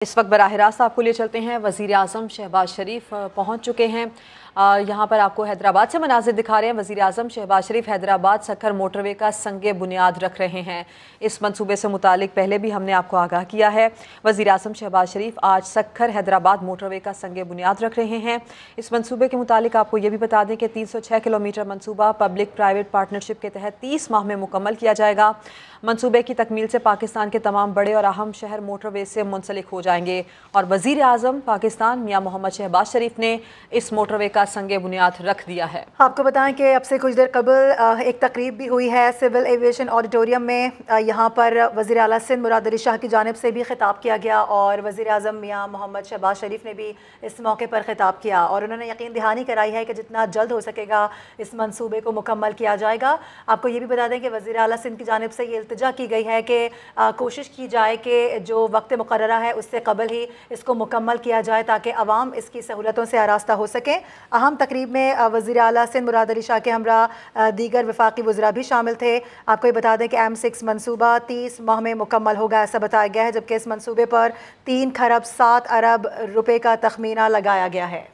इस वक्त बराह रास्त आपको लिए चलते हैं। वज़ीर आज़म शहबाज शरीफ पहुंच चुके हैं। यहाँ पर आपको हैदराबाद से मनाज़िर दिखा रहे हैं। वज़ीर आज़म शहबाज शरीफ हैदराबाद सक्खर मोटरवे का संगे बुनियाद रख रहे हैं। इस मंसूबे से मुतालिक पहले भी हमने आपको आगाह किया है। वज़ीर आज़म शहबाज शरीफ आज सक्खर हैदराबाद मोटरवे का संगे बुनियाद रख रहे हैं। इस मंसूबे के मुतालिक आपको ये भी बता दें कि 306 किलोमीटर मंसूबा पब्लिक प्राइवेट पार्टनरशिप के तहत 30 माह में मुकम्मल किया जाएगा। मंसूबे की तकमील से पाकिस्तान के तमाम बड़े और अहम शहर मोटरवे से मुंसलिक हो जाएंगे और वज़ीर आज़म पाकिस्तान मियां मोहम्मद शहबाज शरीफ ने इस मोटरवे का संगे बुनियाद रख दिया है। आपको बताएं कि अब से कुछ देर कबल एक तकरीब भी हुई है सिविल एविएशन ऑडिटोरियम में। यहाँ पर वज़ीर आला सिंध मुराद अली शाह की जानिब से भी खिताब किया गया और वज़ीर आज़म मियां मोहम्मद शहबाज शरीफ ने भी इस मौके पर खिताब किया और उन्होंने यकीन दहानी कराई है कि जितना जल्द हो सकेगा इस मंसूबे को मुकम्मल किया जाएगा। आपको ये भी बता दें कि वज़ीर आला सिंध की जानिब से ये इल्तिजा की गई है कि कोशिश की जाए कि जो वक्त मुकर्ररा है उससे कबल ही इसको मुकम्मल किया जाए ताकि अवाम इसकी सहूलतों से आरास्ता हो सकें। अहम तकरीब में वज़ीर आला सिंध मुराद अली शाह के हमरा दीगर वफाकी वज़रा भी शामिल थे। आपको ये बता दें कि M6 मनसूबा 30 माह में मुकम्मल होगा ऐसा बताया गया है, जबकि इस मनसूबे पर 3 खरब 7 अरब रुपए का तखमीना लगाया गया है।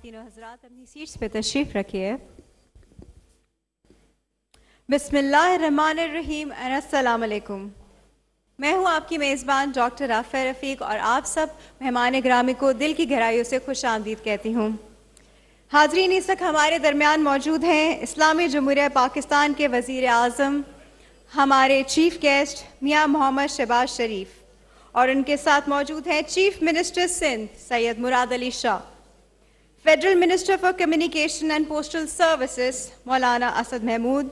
हज़रात अपनी सीट्स पे तशरीफ रखिए। बिस्मिल्लाहिर्रहमानिर्रहीम अस्सलाम वालेकुम। मैं हूँ आपकी मेज़बान डॉक्टर राफ़िया रफ़ीक और आप सब मेहमान ग्रामी को दिल की गहराइयों से खुश आमदीद कहती हूँ। हाज़रीन, इस वक्त हमारे दरमियान मौजूद हैं इस्लामी जमहूरिया पाकिस्तान के वज़ीर आज़म हमारे चीफ़ गेस्ट मियां मोहम्मद शहबाज शरीफ और उनके साथ मौजूद हैं chief minister Sindh Syed Murad Ali Shah, federal minister for communication and postal services Maulana Asad Mahmood,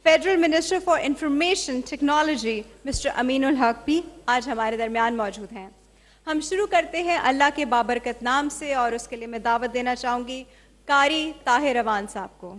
federal minister for information technology mister Aminul Haq भी आज हमारे दरमियान मौजूद हैं। हम शुरू करते हैं अल्लाह के बाबरकत नाम से और उसके लिए मैं दावत देना चाहूँगी कारी ताहिर रवान साहब को।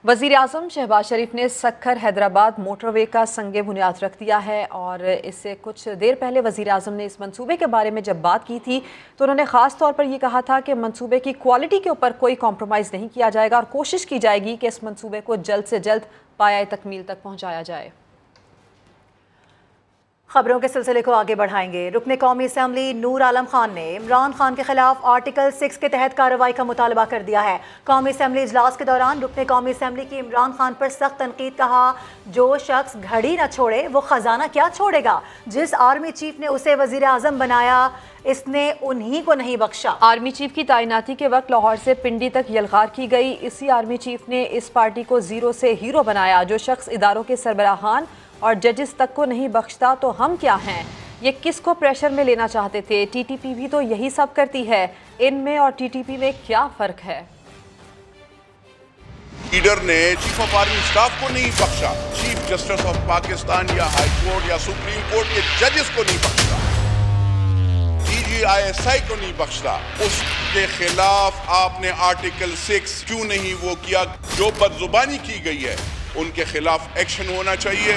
वज़ीर आज़म शहबाज शरीफ ने सक्खर हैदराबाद मोटरवे का संगे बुनियाद रख दिया है और इससे कुछ देर पहले वज़ीर आज़म ने इस मंसूबे के बारे में जब बात की थी तो उन्होंने ख़ास तौर पर यह कहा था कि मंसूबे की क्वालिटी के ऊपर कोई कॉम्प्रोमाइज़ नहीं किया जाएगा और कोशिश की जाएगी कि इस मंसूबे को जल्द से जल्द पाया तकमील तक पहुँचाया जाए। खबरों के सिलसिले को आगे बढ़ाएंगे। रुकने कौमी असम्बली नूर आलम खान ने इमरान खान के खिलाफ आर्टिकल 6 के तहत कार्रवाई का मुतालबा कर दिया है। कौमी असम्बली इजलास के दौरान रुकने कौमी असम्बली की इमरान खान पर सख्त तनकीद, कहा जो शख्स घड़ी न छोड़े वो खजाना क्या छोड़ेगा। जिस आर्मी चीफ ने उसे वजीर आजम बनाया इसने उन्हीं को नहीं बख्शा। आर्मी चीफ की तैनाती के वक्त लाहौर से पिंडी तक यलगार की गई। इसी आर्मी चीफ ने इस पार्टी को जीरो से हीरो बनाया। जो शख्स इदारों के सरबराहान और जजेस तक को नहीं बख्शता तो हम क्या हैं। ये किसको प्रेशर में लेना चाहते थे? टीटीपी भी तो यही सब करती है। इनमें और टीटीपी में क्या फर्क है? लीडर ने चीफ ऑफ आर्मी स्टाफ को नहीं बख्शा, चीफ जस्टिस ऑफ पाकिस्तान या हाई कोर्ट या सुप्रीम कोर्ट के जजेस को नहीं बख्शा, DGISI को नहीं बख्शा। उसके खिलाफ आपने आर्टिकल 6 क्यों नहीं वो किया? जो बदजुबानी की गई है उनके खिलाफ एक्शन होना चाहिए।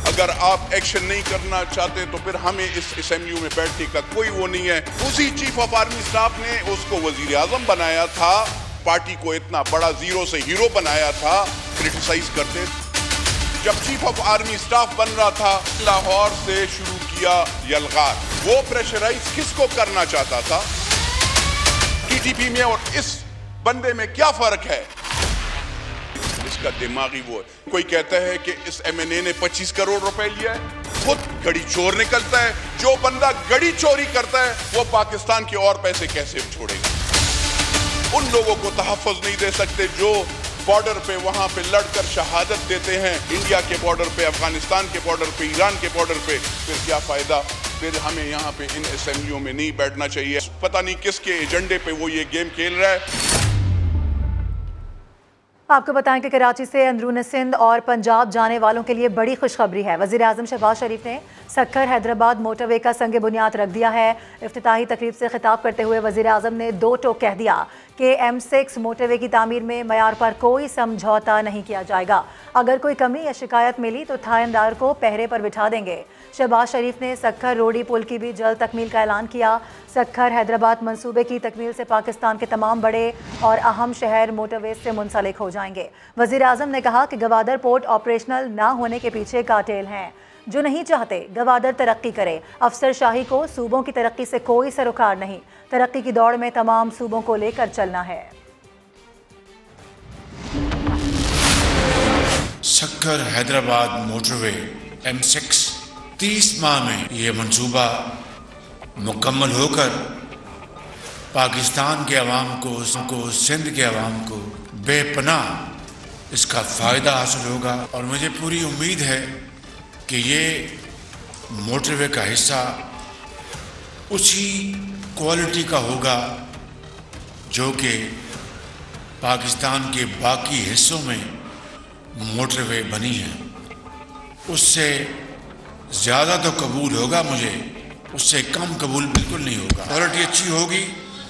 अगर आप एक्शन नहीं करना चाहते तो फिर हमें इस असेंबली में बैठने का कोई वो नहीं है। उसी चीफ ऑफ आर्मी स्टाफ ने उसको वजीर आजम बनाया था, पार्टी को इतना बड़ा जीरो से हीरो बनाया था, क्रिटिसाइज करते। जब चीफ ऑफ आर्मी स्टाफ बन रहा था लाहौर से शुरू किया यलगार। वो प्रेशराइज किसको करना चाहता था? GDP में और इस बंदे में क्या फर्क है? इसका दिमागी वो है। कोई कहता है कि इस MNA ने 25 करोड़ रुपए लिया है, खुद गड़ी चोर निकलता है। जो बंदा गड़ी चोरी करता है वो पाकिस्तान के और पैसे कैसे छोड़ेगा? उन लोगों को तहफ़्फ़ुज़ नहीं दे सकते जो बॉर्डर पे वहां पे लड़कर शहादत देते हैं, इंडिया के बॉर्डर पे, अफगानिस्तान के बॉर्डर पे, ईरान के बॉर्डर पे। फिर क्या फायदा? फिर हमें यहाँ पे इन असेंबलियों में नहीं बैठना चाहिए। पता नहीं किसके एजेंडे पे वो ये गेम खेल रहा है। आपको बताएं कि कराची से अंदरून सिंध और पंजाब जाने वालों के लिए बड़ी खुशखबरी है। वज़ीर आज़म शहबाज शरीफ ने सक्खर हैदराबाद मोटरवे का संग बुनियाद रख दिया है। इफ्तिताही तकरीब से खिताब करते हुए वज़ीर आज़म ने दो टोक कह दिया कि M6 मोटरवे की तामीर में मयार पर कोई समझौता नहीं किया जाएगा। अगर कोई कमी या शिकायत मिली तो थानेदार को पहरे पर बिठा देंगे। शहबाज शरीफ ने सक्खर रोडी पुल की भी जल्द तकमील का ऐलान किया। सक्खर हैदराबाद मंसूबे की तकमील से पाकिस्तान के तमाम बड़े और अहम शहर मोटरवे से मुंसलिक हो जाएंगे। वज़ीर आज़म ने कहा कि गवादर पोर्ट ऑपरेशनल ना होने के पीछे कार्टेल हैं जो नहीं चाहते गवादर तरक्की करे। अफसर शाही को सूबों की तरक्की से कोई सरोकार नहीं, तरक्की की दौड़ में तमाम सूबों को लेकर चलना है। सक्खर हैदराबाद मोटरवे M6 30 माह में ये मंसूबा मुकम्मल होकर पाकिस्तान के अवाम को सिंध के अवाम को बेपनाह इसका फ़ायदा हासिल होगा। और मुझे पूरी उम्मीद है कि ये मोटरवे का हिस्सा उसी क्वालिटी का होगा जो कि पाकिस्तान के बाकी हिस्सों में मोटरवे बनी है। उससे ज़्यादा तो कबूल होगा मुझे, उससे कम कबूल बिल्कुल नहीं होगा। क्वालिटी अच्छी होगी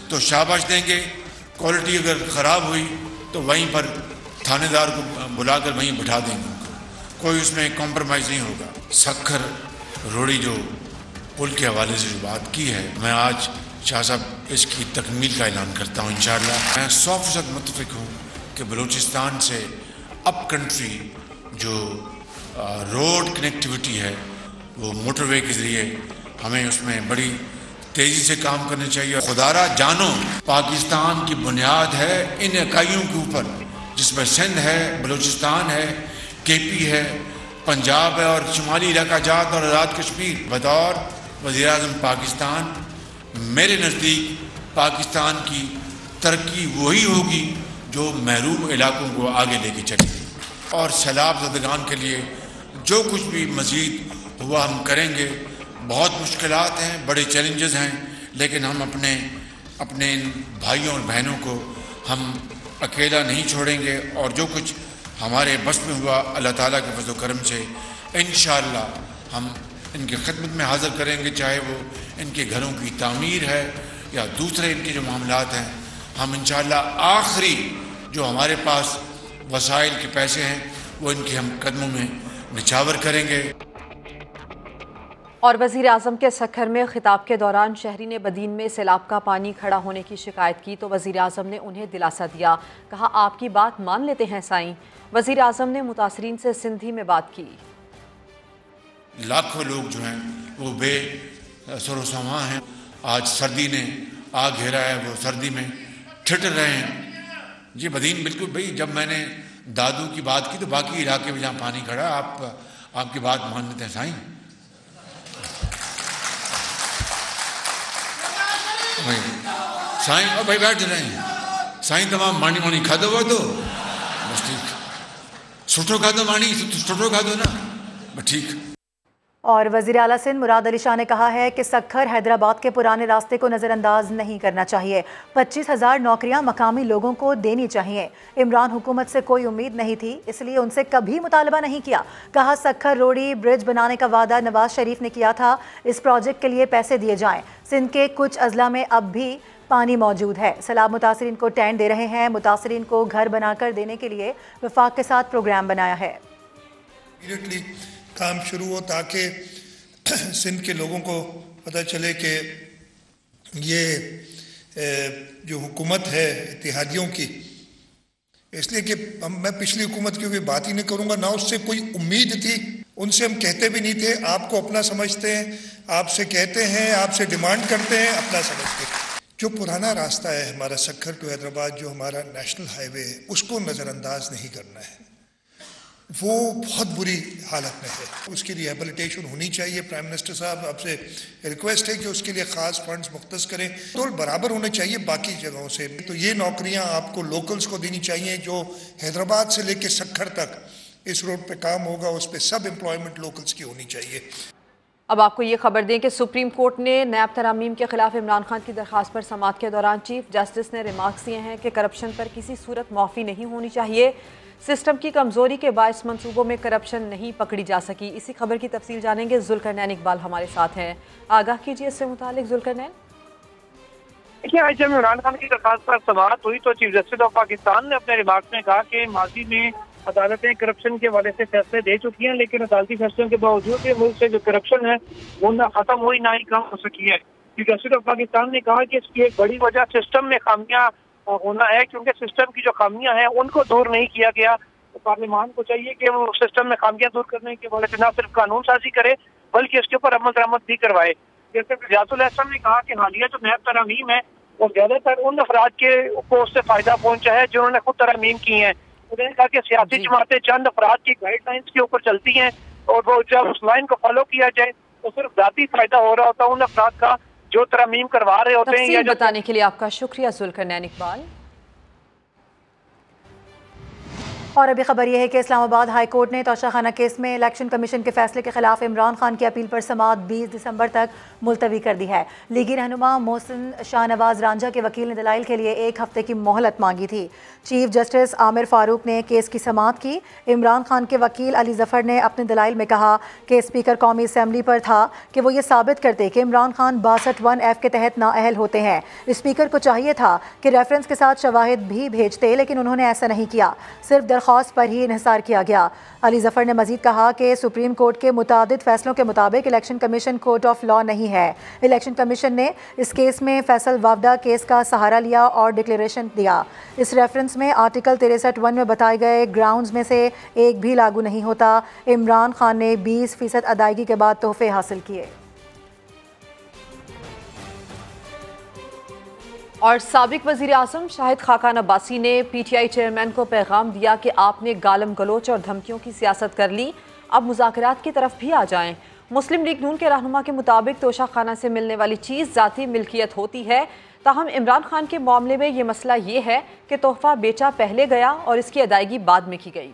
तो शाबाश देंगे, क्वालिटी अगर ख़राब हुई तो वहीं पर थानेदार को बुलाकर वहीं बिठा देंगे, कोई उसमें कॉम्प्रोमाइज़ नहीं होगा। सक्खर रोडी जो पुल के हवाले से जो बात की है, मैं आज शाह साहब इसकी तकमील का ऐलान करता हूँ इंशाअल्लाह। मैं 100% मुत्तफ़िक हूँ कि बलूचिस्तान से अप कंट्री जो रोड कनेक्टिविटी है वो मोटरवे के ज़रिए हमें उसमें बड़ी तेज़ी से काम करना चाहिए। खुदारा जानो पाकिस्तान की बुनियाद है इन इकाइयों के ऊपर, जिसमें सिंध है, बलूचिस्तान है, KP है, पंजाब है और शुमाली इलाका जात और आज़ाद कश्मीर। बतौर वज़ीर आज़म पाकिस्तान मेरे नज़दीक पाकिस्तान की तरक्की वही होगी जो महरूम इलाकों को आगे लेके चलेगी। और सैलाब ज़दगान के लिए जो कुछ भी मज़ीद हुआ हम करेंगे। बहुत मुश्किलात हैं, बड़े चैलेंजेस हैं, लेकिन हम अपने इन भाइयों और बहनों को हम अकेला नहीं छोड़ेंगे। और जो कुछ हमारे बस में हुआ अल्लाह ताला के फज़ल करम से इंशाअल्लाह हम इनकी खिदमत में हाज़िर करेंगे, चाहे वो इनके घरों की तामीर है या दूसरे इनके जो मामलात हैं। हम इंशाअल्लाह आखिरी जो हमारे पास वसाइल के पैसे हैं वो इनके हम कदमों में निछावर करेंगे। और वज़ीर आज़म के सक्खर में खिताब के दौरान शहरी ने बदीन में सैलाब का पानी खड़ा होने की शिकायत की तो वज़ीर आज़म ने उन्हें दिलासा दिया। कहा आपकी बात मान लेते हैं साईं। वज़ीर आज़म ने मुतासरीन से सिंधी में बात की। लाखों लोग जो हैं वो बेसरोसमा हैं। आज सर्दी ने आ घेरा है, वो सर्दी में ठिठर रहे हैं। जी बदीन बिल्कुल भाई, जब मैंने दादू की बात की तो बाकी इलाके में जहाँ पानी खड़ा, आपकी बात मान लेते हैं साईं। साईं और भाई बैठ रहे हैं साईं, तमाम मानी मानी खादो वो तो बस ठीक, सुठो खादो मानी सुठो खादो ना बस ठीक। और वज़ीर आला सिंध मुराद अली शाह ने कहा है कि सक्खर हैदराबाद के पुराने रास्ते को नज़रअंदाज नहीं करना चाहिए। 25,000 नौकरियां मकामी लोगों को देनी चाहिए। इमरान हुकूमत से कोई उम्मीद नहीं थी, इसलिए उनसे कभी मुतालबा नहीं किया। कहा सक्खर रोडी ब्रिज बनाने का वादा नवाज शरीफ ने किया था, इस प्रोजेक्ट के लिए पैसे दिए जाएँ। सिंध के कुछ अजला में अब भी पानी मौजूद है। सैलाब मुतासरीन को टेंट दे रहे हैं। मुतासरीन को घर बनाकर देने के लिए वफाक के साथ प्रोग्राम बनाया है। काम शुरू हो ताकि सिंध के लोगों को पता चले कि ये जो हुकूमत है इत्तेहादियों की, इसलिए कि मैं पिछली हुकूमत की कोई बात ही नहीं करूँगा, ना उससे कोई उम्मीद थी, उनसे हम कहते भी नहीं थे। आपको अपना समझते हैं, आपसे कहते हैं, आपसे डिमांड करते हैं, अपना समझते हैं। जो पुराना रास्ता है हमारा सक्खर टू हैदराबाद, जो हमारा नेशनल हाईवे है, उसको नज़रअंदाज नहीं करना है। वो बहुत बुरी हालत में है, उसकी रिहेबिलिटेशन होनी चाहिए। प्राइम मिनिस्टर साहब आपसे रिक्वेस्ट है कि उसके लिए ख़ास फंड्स मुख्तस करें, तो बराबर होने चाहिए बाकी जगहों से। तो ये नौकरियां आपको लोकल्स को देनी चाहिए, जो हैदराबाद से लेके सक्खर तक इस रोड पे काम होगा उस पे सब एम्प्लॉयमेंट लोकल्स की होनी चाहिए। अब आपको ये खबर दें कि सुप्रीम कोर्ट ने नैब तरामीम के खिलाफ इमरान खान की दरख्वास्त पर समाअत के दौरान चीफ जस्टिस ने रिमार्क्स दिए हैं कि करप्शन पर किसी सूरत माफ़ी नहीं होनी चाहिए। सिस्टम की कमज़ोरी के बायस मंसूबों में करप्शन नहीं पकड़ी जा सकी। इसी खबर की तफसील जानेंगे, जुल्करनैन इकबाल हमारे साथ हैं, आगाह कीजिए इससे मुतालिक जुल्करनैन। देखिए, आज जब इमरान खान की दरख्वास्त पर समाअत हुई तो चीफ जस्टिस ऑफ पाकिस्तान ने अपने रिमार्क्स में कहा कि माजी में अदालतें करप्शन के हवाले से फैसले दे चुकी हैं, लेकिन अदालती फैसलों के बावजूद मुल्क से जो करप्शन है वो ना खत्म हुई ना ही कम हो सकी है। चीफ जस्टिस ऑफ पाकिस्तान ने कहा कि इसकी एक बड़ी वजह सिस्टम में खामियां होना है, क्योंकि सिस्टम की जो खामियां हैं उनको दूर नहीं किया गया। तो पार्लियामान को चाहिए कि वो सिस्टम में खामियां दूर करने के हवाले से न सिर्फ कानून साजी करे बल्कि इसके ऊपर अमल दरामद भी करवाए। जैसे रियाजुल एहसन ने कहा कि हालिया जो नैब तरामीम है वो ज्यादातर उन अफराद को उससे फायदा पहुंचा है जिन्होंने खुद तरामीम की हैं। उन्होंने कहा कि सियासी जमातें चंद अफराद की गाइडलाइंस के ऊपर चलती हैं और वो जब उस लाइन को फॉलो किया जाए तो सिर्फ जाती फायदा हो रहा होता है उन अफराद का जो तरामीम करवा रहे होते हैं। बताने के लिए आपका शुक्रिया जुल्करनैन इकबाल। और अभी खबर यह है कि इस्लामाबाद हाई कोर्ट ने तोशाखाना केस में इलेक्शन कमीशन के फैसले के खिलाफ इमरान खान की अपील पर समाअत 20 दिसंबर तक मुलतवी कर दी है। लीगी रहनुमा मोहसिन शाहनवाज रांझा के वकील ने दलाइल के लिए 1 हफ्ते की मोहलत मांगी थी। चीफ जस्टिस आमिर फारूक ने केस की समाअत की। इमरान खान के वकील अली जफर ने अपने दलाइल में कहा कि स्पीकर कौमी असम्बली पर था कि वो ये साबित करते कि इमरान खान 62(1)F के तहत नाअहल होते हैं। स्पीकर को चाहिए था कि रेफरेंस के साथ शवाहिद भी भेजते, लेकिन उन्होंने ऐसा नहीं किया, सिर्फ दरख्वास्त पर ही इन्हिसार किया गया। अली जफर ने मजीद कहा कि सुप्रीम कोर्ट के मुतादिद फैसलों के मुताबिक election commission court of law नहीं है। इलेक्शन कमीशन ने इस केस में फैसल वावडा केस का सहारा लिया और डिक्लेरेशन दिया। इस रेफरेंस में आर्टिकल 63(1) में बताए गए ग्राउंड्स में से एक भी लागू नहीं होता। इमरान खान ने 20% अदायगी के बाद तोहफे हासिल किए। और साबिक वज़ीर आज़म शाहिद खाकान अब्बासी ने PTI चेयरमैन को पैगाम दिया कि आपने गालम गलोच और धमकियों की सियासत कर ली, अब मुज़ाकरात की तरफ भी आ जाएं। मुस्लिम लीग नून के रहनुमा के मुताबिक तोशाखाना से मिलने वाली चीज़ ज़ाती मिल्कियत होती है, ताहम इमरान खान के मामले में ये मसला ये है कि तोहफा बेचा पहले गया और इसकी अदायगी बाद में की गई।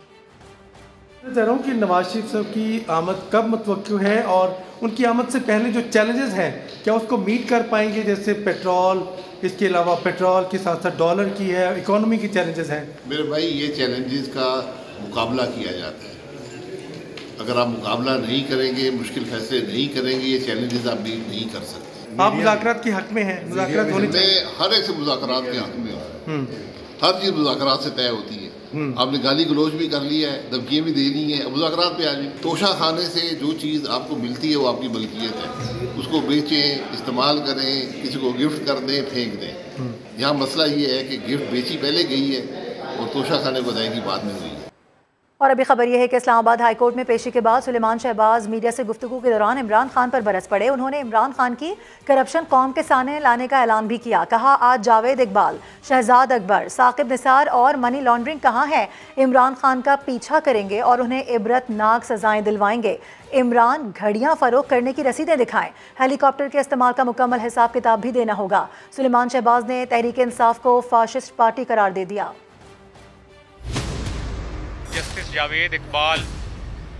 मैं चाह रहा हूँ कि नवाज शरीफ साहब की आमद कब मुतवक्किल है और उनकी आमद से पहले जो चैलेंजेस हैं क्या उसको मीट कर पाएंगे, जैसे पेट्रोल, इसके अलावा पेट्रोल के साथ साथ डॉलर की है, इकोनॉमी की चैलेंजेस हैं। मेरे भाई, ये चैलेंजेस का मुकाबला किया जाता है। अगर आप मुकाबला नहीं करेंगे, मुश्किल फैसले नहीं करेंगे, ये चैलेंजेस आप मीट नहीं कर सकते। आप मुज़ाकरात के हक में हैं, मुज़ाकरात होने चाहिए। हर एक से मुज़ाकरात के हक में हूँ, हर चीज़ मुज़ाकरात से तय होती है। आपने गाली गलोच भी कर लिया है, धमकियाँ भी दे दी हैं, मुज़ाकरात पे आ जाए। तोशा खाने से जो चीज़ आपको मिलती है वो आपकी मलकियत है, उसको बेचें, इस्तेमाल करें, किसी को गिफ्ट कर दें, फेंक दें। यहाँ मसला ये है कि गिफ्ट बेची पहले गई है और तोशा खाने को जाएगी बाद में हुई है। और अभी खबर यह है कि इस्लामाबाद हाई कोर्ट में पेशी के बाद सुलेमान शहबाज मीडिया से गुफ्तगू के दौरान इमरान खान पर बरस पड़े। उन्होंने इमरान खान की करप्शन कौम के सामने लाने का ऐलान भी किया। कहा, आज जावेद इकबाल, शहजाद अकबर, साकिब निसार और मनी लॉन्ड्रिंग कहाँ है, इमरान खान का पीछा करेंगे और उन्हें इबरतनाक सजाएं दिलवाएंगे। इमरान घड़ियां फरोख्त करने की रसीदें दिखाएं, हेलीकॉप्टर के इस्तेमाल का मुकम्मल हिसाब किताब भी देना होगा। सुलेमान शहबाज ने तहरीक इंसाफ को फाशिस्ट पार्टी करार दे दिया। जस्टिस जावेद इकबाल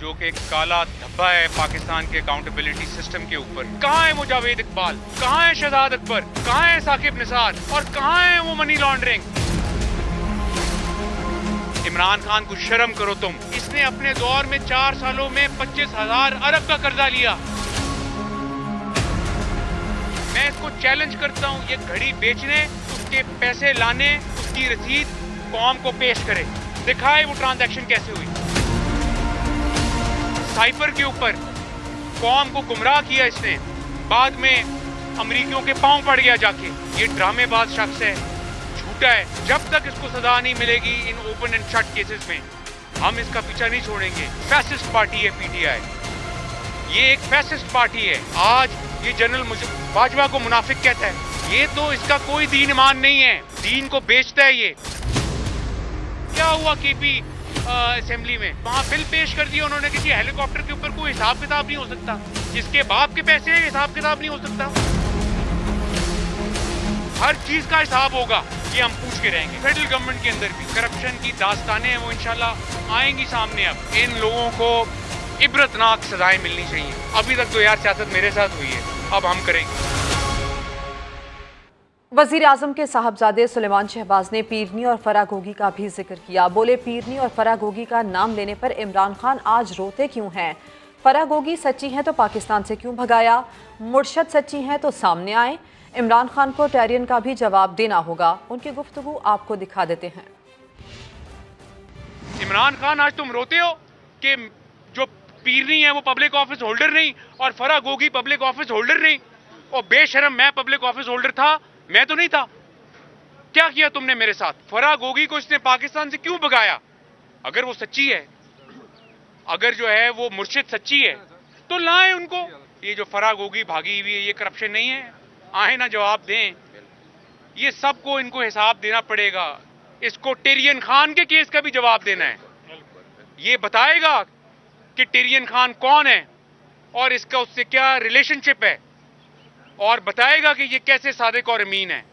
जो कि एक काला धब्बा है पाकिस्तान के अकाउंटेबिलिटी सिस्टम के ऊपर, कहाँ है वो जावेद इकबाल, कहाँ है शहजाद अकबर, कहाँ है साकिब निसार और कहाँ है वो मनी लॉन्ड्रिंग। इमरान खान को शर्म करो तुम, इसने अपने दौर में 4 सालों में 25,000 अरब का कर्जा लिया। मैं इसको चैलेंज करता हूँ, ये घड़ी बेचने, उसके पैसे लाने, उसकी रसीद कौम को पेश करे, दिखाए वो ट्रांजैक्शन कैसे हुई। साइपर के ऊपर कौम को गुमराह किया इसने, बाद में अमरीकियों के पांव पड़ गया जाके। ये ड्रामेबाज शख्स है, झूठा है। जब तक इसको सजा नहीं मिलेगी in open and shut cases में, हम इसका पीछा नहीं छोड़ेंगे। फैसिस्ट पार्टी है PTI, ये एक फैसिस्ट पार्टी है। आज ये जनरल बाजवा को मुनाफिक कहता है, ये तो इसका कोई दीन ईमान नहीं है, दीन को बेचता है ये। क्या हुआ केपी असेंबली में, वहाँ बिल पेश कर दिया उन्होंने कि हेलीकॉप्टर के ऊपर कोई हिसाब किताब नहीं हो सकता, जिसके बाप के पैसे है हिसाब किताब नहीं हो सकता। हर चीज का हिसाब होगा, ये हम पूछ के रहेंगे। फेडरल गवर्नमेंट के अंदर भी करप्शन की दास्तानें हैं, वो इंशाल्लाह आएंगी सामने। अब इन लोगों को इबरतनाक सजाएं मिलनी चाहिए। अभी तक तो यार सियासत मेरे साथ हुई है, अब हम करेंगे। वज़ीर आज़म के साहबजादे सुलेमान शहबाज ने पीरनी और फराह गोगी का भी जिक्र किया। बोले, पीरनी और फराह गोगी का नाम लेने पर इमरान खान आज रोते क्यों हैं? फराह गोगी सच्ची हैं तो पाकिस्तान से क्यों भगाया? मुर्शद सच्ची हैं तो सामने आए। इमरान खान को टेरियन का भी जवाब देना होगा। उनकी गुफ्तगू आपको दिखा देते हैं। इमरान खान, आज तुम रोते हो कि जो पीरनी है वो पब्लिक ऑफिस होल्डर नहीं और Farah Gogi public office holder नहीं। और बेशरम, मैं पब्लिक ऑफिस होल्डर था, मैं तो नहीं था। क्या किया तुमने मेरे साथ? फराह गोगी को इसने पाकिस्तान से क्यों भगाया? अगर वो सच्ची है, अगर जो है वो मुर्शिद सच्ची है तो लाएं उनको। ये जो फराह गोगी भागी हुई है, ये करप्शन नहीं है? आए ना जवाब दें। ये सबको इनको हिसाब देना पड़ेगा। इसको टेरियन खान के केस का भी जवाब देना है। ये बताएगा कि टेरियन खान कौन है और इसका उससे क्या रिलेशनशिप है, और बताएगा कि ये कैसे सादिक और अमीन है।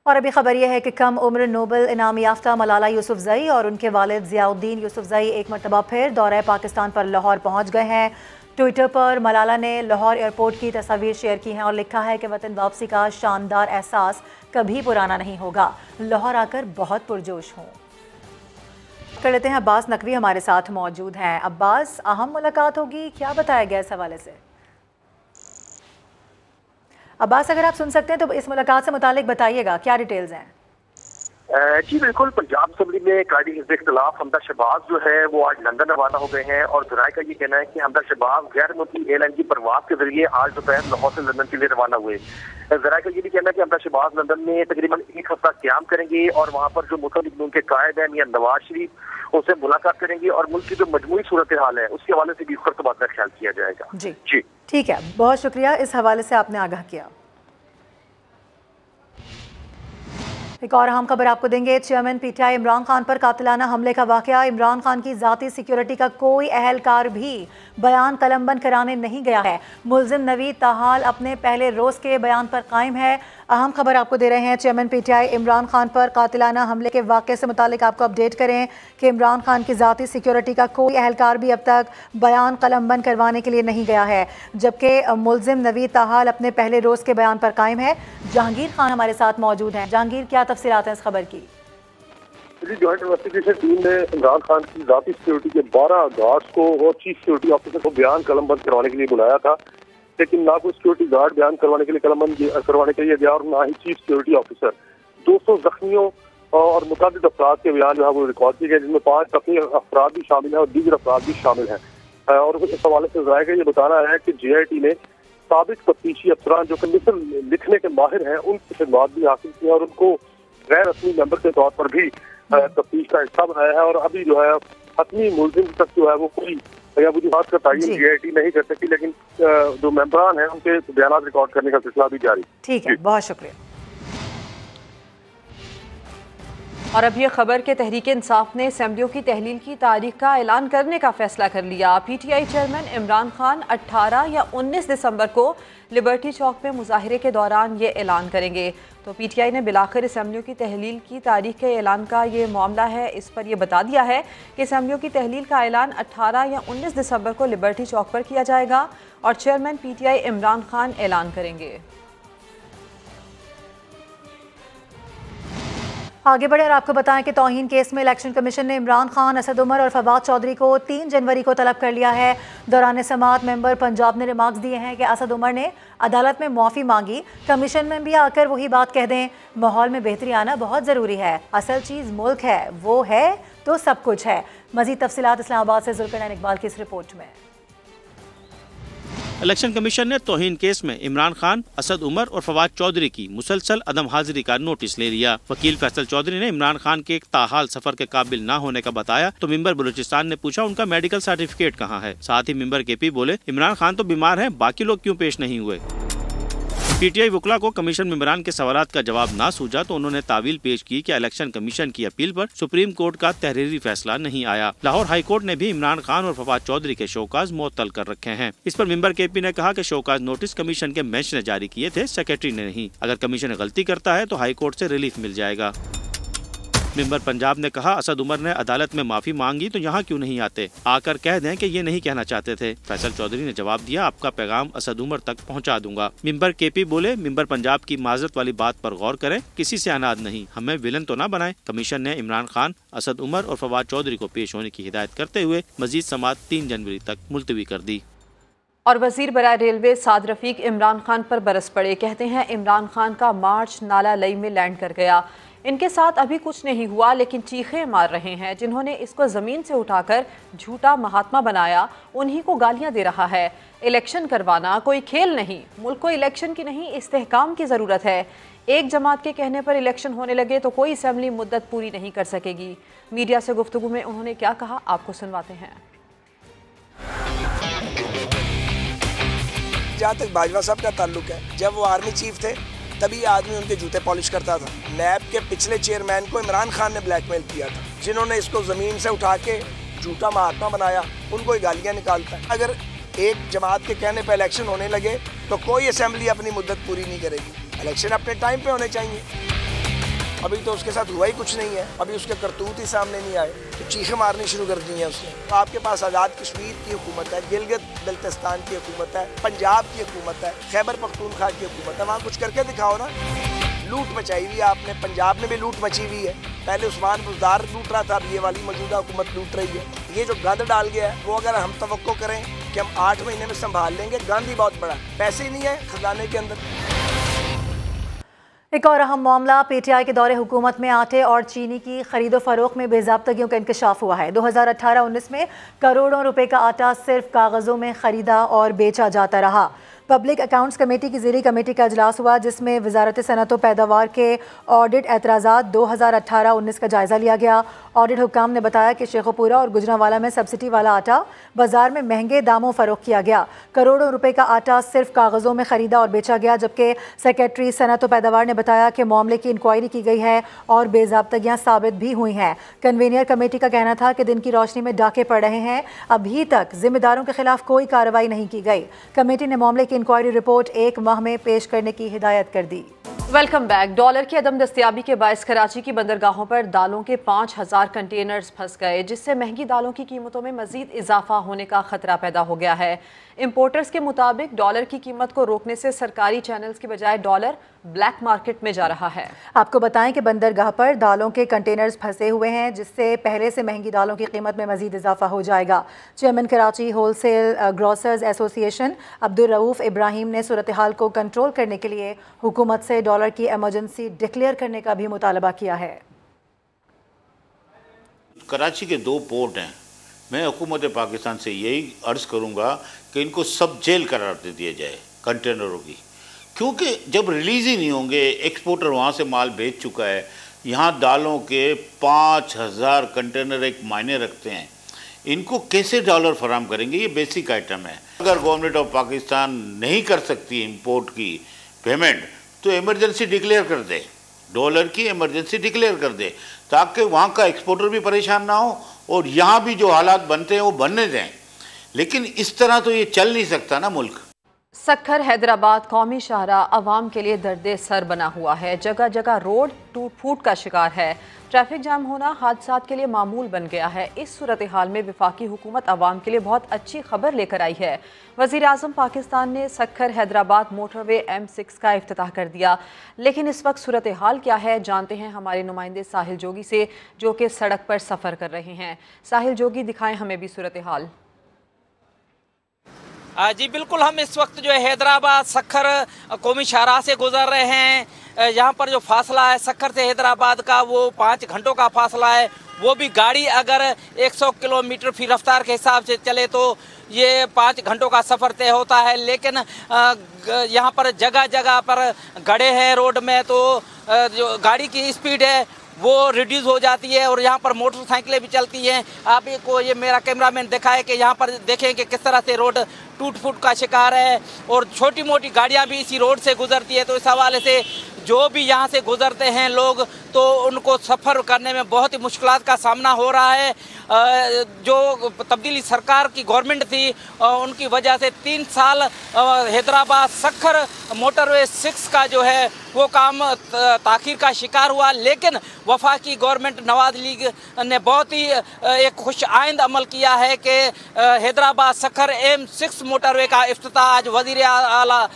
और अभी खबर यह है कि कम उम्र नोबल इनाम याफ्ता मलाला यूसुफजई और उनके वालिद ज़ियाउद्दीन यूसुफजई एक मरतबा फिर दौरे पाकिस्तान पर लाहौर पहुँच गए हैं। ट्विटर पर मलाला ने लाहौर एयरपोर्ट की तस्वीर शेयर की हैं और लिखा है कि वतन वापसी का शानदार एहसास कभी पुराना नहीं होगा। लाहौर आकर बहुत पुरजोश हूँ। कर लेते हैं, अब्बास नकवी हमारे साथ मौजूद हैं। अब्बास, अहम मुलाकात होगी, क्या बताया गया इस हवाले से? अब्बास, अगर आप सुन सकते हैं तो इस मुलाकात से मुतालिक बताइएगा, क्या डिटेल्स हैं? जी बिल्कुल, पंजाब असम्बली में कायदी हिज़्ब इख्तिलाफ हमदा शहबाज जो है वो आज लंदन रवाना हो गए हैं और ज़राए का ये कहना है कि हमदा शहबाज गैर मुल्की एयरलाइन की परवाज के जरिए आज दोपहर लाहौर से लंदन के लिए रवाना हुए। ज़राए का ये भी कहना है कि हमदा शहबाज लंदन में तकरीबन एक हफ्ता क़याम करेंगे और वहाँ पर जो मुस्लिम लीग के कायद हैं मियां नवाज शरीफ उनसे मुलाकात करेंगे और मुल्क की जो मजमूई सूरत हाल है उसके हवाले से भी इस पर तबादला ख्याल किया जाएगा। जी ठीक है, बहुत शुक्रिया, इस हवाले से आपने आगाह किया। एक और अहम खबर आपको देंगे। चेयरमैन पीटीआई इमरान खान पर कातिलाना हमले का वाकया। इमरान खान की ज़ाती सिक्योरिटी का कोई अहलकार भी बयान कलमबंद कराने नहीं गया है। मुल्जिम नवीद ताहाल अपने पहले रोज़ के बयान पर कायम है। अहम खबर आपको दे रहे हैं, चेयरमैन पीटीआई इमरान खान पर कातिलाना हमले के वाक़े से मुतालिक आपको अपडेट करें कि इमरान खान की ज़ाती सिक्योरिटी का कोई अहलकार भी अब तक बयान कलमबंद करवाने के लिए नहीं गया है, जबकि मुल्जिम नवीद ताहाल अपने पहले रोज़ के बयान पर कायम है। जहांगीर खान हमारे साथ मौजूद हैं। जहांगीर, क्या तफसीलात हैं इस खबर की? जॉइंट इन्वेस्टिगेशन टीम ने इमरान खान की ज़ाती सिक्योरिटी के 12 गार्ड्स को और चीफ सिक्योरिटी ऑफिसर को बयान कलमबंद करवाने के लिए बुलाया था, लेकिन ना कोई सिक्योरिटी गार्ड बयान करवाने के लिए कलमबंद करवाने के लिए गया और ना ही चीफ सिक्योरिटी ऑफिसर। 200 जख्मियों और मुतअद्दिद अफराद के बयान जो है वो रिकॉर्ड किए गए, जिनमें 5 जख्मी अफराद भी शामिल हैं और दीगर अफराद भी शामिल हैं। और इस हवाले से ज़राए का ये बताना है कि JIT ने साबिक तफ्तीशी अफसरान जो कंडीशन लिखने के माहिर हैं उनकी खिदमत भी हासिल की और उनको गैर रस्मी मेंबर के तौर पर भी तफ्तीश का हिस्सा बनाया है। और अभी जो है हतमी मुल्जिम तक जो है वो कोई वजूहात का तयन JIT नहीं कर सकती, लेकिन जो मेंबरान हैं उनके बयान रिकॉर्ड करने का सिलसिला भी जारी। ठीक है, बहुत शुक्रिया। और अब ये खबर के तहरीक इंसाफ ने असेंबलियों की तहलील की तारीख का ऐलान करने का फैसला कर लिया। PTI चेयरमैन इमरान खान 18 या 19 दिसंबर को लिबर्टी चौक में मुजाहिरे के दौरान ये ऐलान करेंगे। तो PTI ने बिलाखिर असेंबलियों की तहलील की तारीख के ऐलान का ये मामला है, इस पर यह बता दिया है कि असेंबलियों की तहलील का ऐलान 18 या 19 दिसंबर को लिबर्टी चौक पर किया जाएगा और चेयरमैन PTI इमरान खान ऐलान करेंगे। आगे बढ़े और आपको बताएं कि तौहीन केस में इलेक्शन कमीशन ने इमरान खान, असद उमर और फवाद चौधरी को 3 जनवरी को तलब कर लिया है। दौरान समाअत मेंबर पंजाब ने रिमार्क्स दिए हैं कि असद उमर ने अदालत में माफ़ी मांगी, कमीशन में भी आकर वही बात कह दें। माहौल में बेहतरी आना बहुत ज़रूरी है, असल चीज़ मुल्क है, वो है तो सब कुछ है। मज़ीद तफसीलात इस्लामाबाद से जुल्फ़िकार इकबाल की इस रिपोर्ट में। इलेक्शन कमीशन ने तौहीन केस में इमरान खान, असद उमर और फवाद चौधरी की मुसलसल अदम हाजिरी का नोटिस ले लिया। वकील फैसल चौधरी ने इमरान खान के एक ताहाल सफर के काबिल न होने का बताया तो मेंबर बलूचिस्तान ने पूछा उनका मेडिकल सर्टिफिकेट कहाँ है। साथ ही मेंबर KP बोले इमरान खान तो बीमार हैं, बाकी लोग क्यों पेश नहीं हुए। PTI वकला को कमीशन मेंबरान के सवालात का जवाब ना सूझा तो उन्होंने तावील पेश की कि इलेक्शन कमीशन की अपील पर सुप्रीम कोर्ट का तहरीरी फैसला नहीं आया। लाहौर हाई कोर्ट ने भी इमरान खान और फवाद चौधरी के शोकाज मुअत्तल कर रखे हैं। इस पर मेंबर KP ने कहा कि शोकाज नोटिस कमीशन के बेंच ने जारी किए थे, सेक्रेटरी ने नहीं। अगर कमीशन गलती करता है तो हाई कोर्ट से रिलीफ मिल जाएगा। मेंबर पंजाब ने कहा असद उमर ने अदालत में माफी मांगी तो यहाँ क्यों नहीं आते, आकर कह दें कि ये नहीं कहना चाहते थे। फैसल चौधरी ने जवाब दिया, आपका पैगाम असद उमर तक पहुँचा दूंगा। मेंबर KP बोले, मेंबर पंजाब की माजरत वाली बात पर गौर करें, किसी से अनाद नहीं, हमें विलन तो ना बनाए। कमीशन ने इमरान खान, असद उमर और फवाद चौधरी को पेश होने की हिदायत करते हुए मजीद समाअत 3 जनवरी तक मुलतवी कर दी। और वजीर बराए रेलवे साद रफीक इमरान खान पर बरस पड़े। कहते हैं इमरान खान का मार्च नाला लई में लैंड कर गया। इनके साथ अभी कुछ नहीं हुआ लेकिन चीखें मार रहे हैं। जिन्होंने इसको ज़मीन से उठाकर झूठा महात्मा बनाया उन्हीं को गालियां दे रहा है। इलेक्शन करवाना कोई खेल नहीं, मुल्क को इलेक्शन की नहीं इस्तेहकाम की ज़रूरत है। एक जमात के कहने पर इलेक्शन होने लगे तो कोई असेंबली मुद्दत पूरी नहीं कर सकेगी। मीडिया से गुफ्तगू में उन्होंने क्या कहा, आपको सुनवाते हैं। जहाँ तक बाजवा साहब का ताल्लुक है, जब वो आर्मी चीफ थे तभी आदमी उनके जूते पॉलिश करता था। नैब के पिछले चेयरमैन को इमरान खान ने ब्लैकमेल किया था। जिन्होंने इसको ज़मीन से उठा के झूठा महात्मा बनाया उनको ही गालियाँ निकालता है। अगर एक जमात के कहने पर इलेक्शन होने लगे तो कोई असेंबली अपनी मुद्दत पूरी नहीं करेगी। इलेक्शन अपने टाइम पे होने चाहिए। अभी तो उसके साथ हुआ ही कुछ नहीं है, अभी उसके करतूत ही सामने नहीं आए तो चीखें मारनी शुरू कर दी हैं उसने। तो आपके पास आज़ाद कश्मीर की हुकूमत है, गिलगित बल्तिस्तान की हुकूमत है, पंजाब की हुकूमत है, खैबर पख्तूनख्वा की हुकूमत है। वहाँ कुछ करके दिखाओ ना। लूट मचाई हुई है आपने, पंजाब में भी लूट मची हुई है। पहले उस्मान बुज़दार लूट रहा था, अब ये वाली मौजूदा हुकूमत लूट रही है। ये जो गंद डाल गया है वो अगर हम तवक्को करें कि हम 8 महीने में संभाल लेंगे, गंद ही बहुत बड़ा, पैसे ही नहीं है खजाने के अंदर। एक और अहम मामला, PTI के दौरे हुकूमत में आटे और चीनी की खरीदो फरोख्त में बेज़ाब्तगियों का इंकशाफ हुआ है। 2018-19 में करोड़ों रुपए का आटा सिर्फ कागज़ों में खरीदा और बेचा जाता रहा। पब्लिक अकाउंट्स कमेटी की ज़ीरी कमेटी का इजलास हुआ जिसमें वजारत सनअत व पैदावार के ऑडिट एतराज़ात 2018-19 का जायज़ा लिया गया। ऑडिट हुक्काम ने बताया कि शेखोपुरा और गुजरांवाला में सब्सिडी वाला आटा बाजार में महंगे दामों फ़रोख्त किया गया। करोड़ों रुपए का आटा सिर्फ कागज़ों में ख़रीदा और बेचा गया, जबकि सेक्रेटरी सनअत व पैदावार ने बताया कि मामले की इंक्वायरी की गई है और बेज़ाब्तगियाँ साबित भी हुई हैं। कन्वीनियर कमेटी का कहना था कि दिन की रोशनी में डाके पड़ रहे हैं, अभी तक जिम्मेदारों के खिलाफ कोई कार्रवाई नहीं की गई। कमेटी ने मामले की इंक्वायरी रिपोर्ट 1 माह में पेश करने की हिदायत कर दी। Welcome back. डॉलर की अदम दस्तयाबी के बायस कराची की बंदरगाहों पर दालों के 5000 कंटेनर्स फंस गए, जिससे महंगी दालों की कीमतों में मजीद इजाफा होने का खतरा पैदा हो गया है। इंपोर्टर्स के मुताबिक डॉलर की कीमत को रोकने से सरकारी चैनल्स की बजाय डॉलर ब्लैक मार्केट में जा रहा है। आपको बताएं कि बंदरगाह पर दालों के कंटेनर्स फंसे हुए हैं, जिससे पहले से महंगी दालों की कीमत में मजीद इजाफा हो जाएगा। Chairman Karachi wholesale grocers association Abdul Rauf Ibrahim ने सूरत हाल को कंट्रोल करने के लिए हुकूमत से डॉलर की इमरजेंसी डिक्लेयर करने का भी मुतालबा किया है। कराची के 2 पोर्ट हैं, मैं हुकूमत पाकिस्तान से यही अर्ज़ करूँगा कि इनको सब जेल करार दे दिया जाए कंटेनरों की, क्योंकि जब रिलीज़ ही नहीं होंगे, एक्सपोर्टर वहाँ से माल भेज चुका है। यहाँ दालों के 5000 कंटेनर एक मायने रखते हैं, इनको कैसे डॉलर फराम करेंगे? ये बेसिक आइटम है। अगर गवर्नमेंट ऑफ पाकिस्तान नहीं कर सकती इंपोर्ट की पेमेंट तो इमरजेंसी डिक्लेयर कर दे, डॉलर की इमरजेंसी डिक्लेयर कर दे, ताकि वहाँ का एक्सपोर्टर भी परेशान ना हो और यहाँ भी जो हालात बनते हैं वो बनने दें। लेकिन इस तरह तो ये चल नहीं सकता ना मुल्क। सक्खर हैदराबाद कौमी शाहरा आवाम के लिए दर्दे सर बना हुआ है। जगह जगह रोड टूट फूट का शिकार है। ट्रैफिक जाम होना हादसात के लिए मामूल बन गया है। इस सूरत हाल में वफाकी हुकूमत आवाम के लिए बहुत अच्छी खबर लेकर आई है। वज़ीर आज़म पाकिस्तान ने सक्खर हैदराबाद मोटरवे M6 का इफ्तिताह कर दिया। लेकिन इस वक्त सूरत हाल क्या है, जानते हैं हमारे नुमाइंदे साहिल जोगी से, जो कि सड़क पर सफ़र कर रहे हैं। साहिल जोगी, दिखाएं हमें भी सूरत हाल। जी बिल्कुल, हम इस वक्त जो है हैदराबाद सक्खर कौमी शाहराह से गुजर रहे हैं। यहाँ पर जो फासला है सक्खर से हैदराबाद का वो 5 घंटों का फासला है। वो भी गाड़ी अगर 100 किलोमीटर फी रफ्तार के हिसाब से चले तो ये 5 घंटों का सफ़र तय होता है। लेकिन यहाँ पर जगह जगह पर गड्ढे हैं रोड में, तो जो गाड़ी की स्पीड है वो रिड्यूस हो जाती है और यहाँ पर मोटरसाइकिलें भी चलती हैं। आप को ये मेरा कैमरामैन दिखाए कि यहाँ पर देखें कि किस तरह से रोड टूट फूट का शिकार है और छोटी मोटी गाड़ियाँ भी इसी रोड से गुजरती है। तो इस हवाले से जो भी यहाँ से गुजरते हैं लोग तो उनको सफ़र करने में बहुत ही मुश्किलात का सामना हो रहा है। जो तब्दीली सरकार की गवर्नमेंट थी उनकी वजह से 3 साल हैदराबाद सखर मोटरवे 6 का जो है वो काम ताख़ीर का शिकार हुआ, लेकिन वफाकी गवर्नमेंट नवाज लीग ने बहुत ही एक खुश आइंद अमल किया है कि हैदराबाद सखर M6 मोटरवे का इफ्तिताह आज वज़ीर आला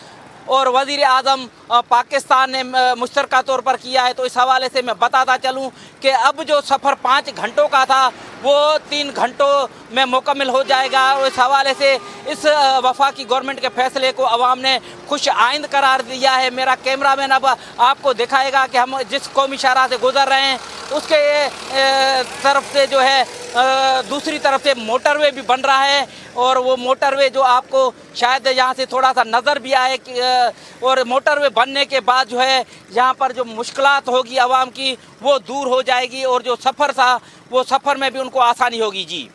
और वज़ीर आज़म पाकिस्तान ने मुश्तरका तौर पर किया है। तो इस हवाले से मैं बताता चलूँ कि अब जो सफ़र 5 घंटों का था वो 3 घंटों में मुकम्मल हो जाएगा और इस हवाले से इस वफाकी गवर्नमेंट के फैसले को अवाम ने खुश आइंद करार दिया है। मेरा कैमरामैन अब आपको दिखाएगा कि हम जिस कौमी शाहराह से गुजर रहे हैं उसके तरफ से जो है दूसरी तरफ से मोटरवे भी बन रहा है और वो मोटरवे जो आपको शायद यहाँ से थोड़ा सा नज़र भी आए और मोटरवे बनने के बाद जो है यहाँ पर जो मुश्किलात होगी आवाम की वो दूर हो जाएगी और जो सफ़र था वो सफ़र में भी उनको आसानी होगी। जी।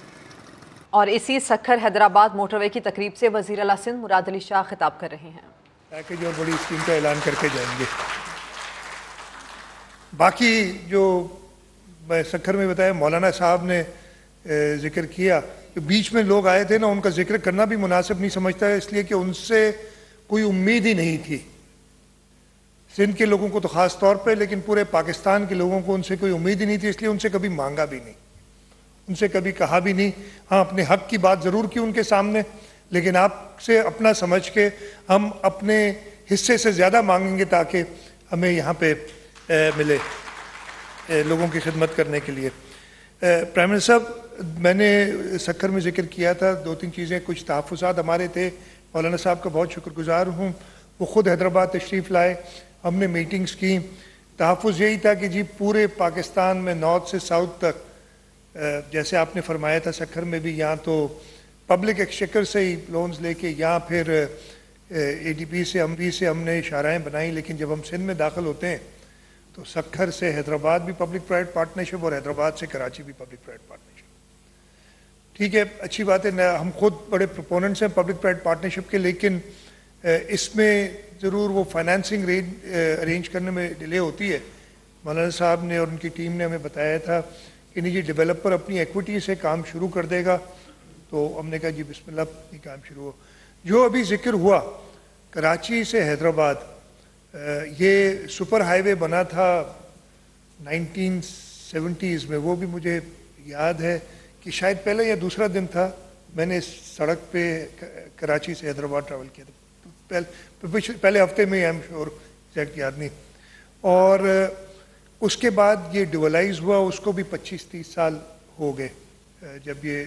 और इसी सखर हैदराबाद मोटरवे की तकरीब से वज़ीर आला सिंध मुराद अली शाह खिताब कर रहे हैं। पैकेज और बड़ी स्कीम का ऐलान करके जाएंगे। बाकी जो सखर में बताया मौलाना साहब ने जिक्र किया कि बीच में लोग आए थे ना, उनका जिक्र करना भी मुनासिब नहीं समझता है, इसलिए कि उनसे कोई उम्मीद ही नहीं थी सिंध के लोगों को तो ख़ास तौर पे, लेकिन पूरे पाकिस्तान के लोगों को उनसे कोई उम्मीद ही नहीं थी, इसलिए उनसे कभी मांगा भी नहीं, उनसे कभी कहा भी नहीं। हाँ, अपने हक की बात ज़रूर की उनके सामने, लेकिन आपसे अपना समझ के हम अपने हिस्से से ज़्यादा मांगेंगे ताकि हमें यहाँ पे मिले लोगों की खिदमत करने के लिए। प्राइम मिनिस्टर साहब, मैंने सखर में जिक्र किया था 2-3 चीज़ें, कुछ तहफ़्फ़ुज़ात हमारे थे। मौलाना साहब का बहुत शुक्रगुजार हूँ, वो ख़ुद हैदराबाद तशरीफ़ लाए, हमने मीटिंग्स की। तहफ़्फ़ुज़ यही था कि जी पूरे पाकिस्तान में नॉर्थ से साउथ तक, जैसे आपने फरमाया था सखर में भी, यहाँ तो पब्लिक एक्सचेकर से ही लोन्स लेके या फिर ADB से MV से हमने शाराएँ बनाई, लेकिन जब हम सिंध में दाखिल होते हैं तो सखर से हैदराबाद भी पब्लिक प्राइवेट पार्टनरशिप और हैदराबाद से कराची भी पब्लिक प्राइवेट पार्टनरशिप। ठीक है, अच्छी बात है, हम खुद बड़े प्रोपोनेंट्स हैं पब्लिक प्राइवेट पार्टनरशिप के, लेकिन इसमें ज़रूर वो फाइनेंसिंग अरेंज करने में डिले होती है। मौलाना साहब ने और उनकी टीम ने हमें बताया था कि नहीं जी डेवलपर अपनी एक्विटी से काम शुरू कर देगा, तो हमने कहा जी बिस्मिल्लाह, ये काम शुरू हो। जो अभी जिक्र हुआ कराची से हैदराबाद, ये सुपर हाईवे बना था 1970s में, वो भी मुझे याद है कि शायद पहले या दूसरा दिन था, मैंने सड़क पे कराची से हैदराबाद ट्रैवल किया था, पहले हफ्ते में, आई एम श्योर, एग्जैक्ट याद नहीं। और उसके बाद ये डिवलाइज हुआ, उसको भी 25-30 साल हो गए जब ये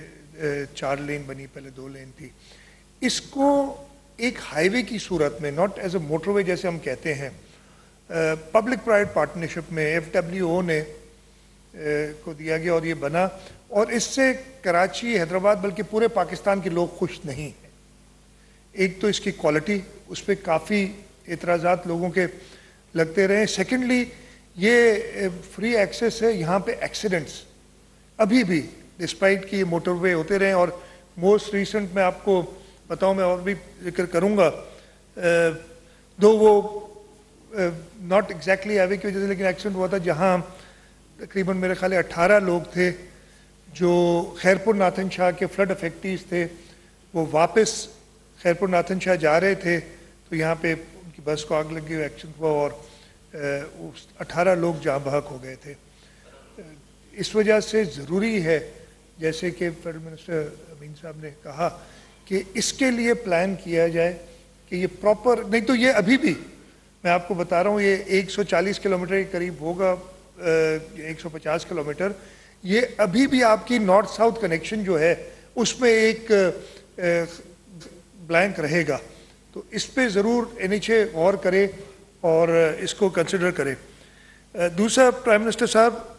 4 लेन बनी, पहले 2 लेन थी। इसको एक हाईवे की सूरत में, नॉट एज ए मोटरवे जैसे हम कहते हैं, पब्लिक प्राइवेट पार्टनरशिप में FWO ने को दिया गया और ये बना, और इससे कराची, हैदराबाद, बल्कि पूरे पाकिस्तान के लोग खुश नहीं हैं। एक तो इसकी क्वालिटी, उस पर काफ़ी एतराज़ात लोगों के लगते रहे। सेकेंडली ये फ्री एक्सेस है, यहाँ पे एक्सीडेंट्स अभी भी डिस्पाइट कि ये मोटरवे होते रहे, और मोस्ट रिसेंट में आपको बताऊँ, मैं और भी जिक्र करूँगा, दो वो नॉट एग्जैक्टली हाईवे की वजह से, लेकिन एक्सीडेंट हुआ था जहाँ तकरीबन मेरे ख्याल 18 लोग थे जो खैरपुर नाथन शाह के फ्लड अफेक्टीज थे। वो वापस खैरपुर नाथन शाह जा रहे थे तो यहाँ पे उनकी बस को आग लगी, एक्सीडेंट हुआ और 18 लोग जाँ बहक हो गए थे। इस वजह से ज़रूरी है, जैसे कि फेडरल मिनिस्टर अमीन साहब ने कहा, कि इसके लिए प्लान किया जाए कि ये प्रॉपर, नहीं तो ये अभी भी मैं आपको बता रहा हूँ, ये 140 किलोमीटर के करीब होगा, 150 किलोमीटर, ये अभी भी आपकी नॉर्थ साउथ कनेक्शन जो है उसमें एक ब्लैंक रहेगा। तो इस पे ज़रूर NHA गौर करे और इसको कंसिडर करे। दूसरा, प्राइम मिनिस्टर साहब,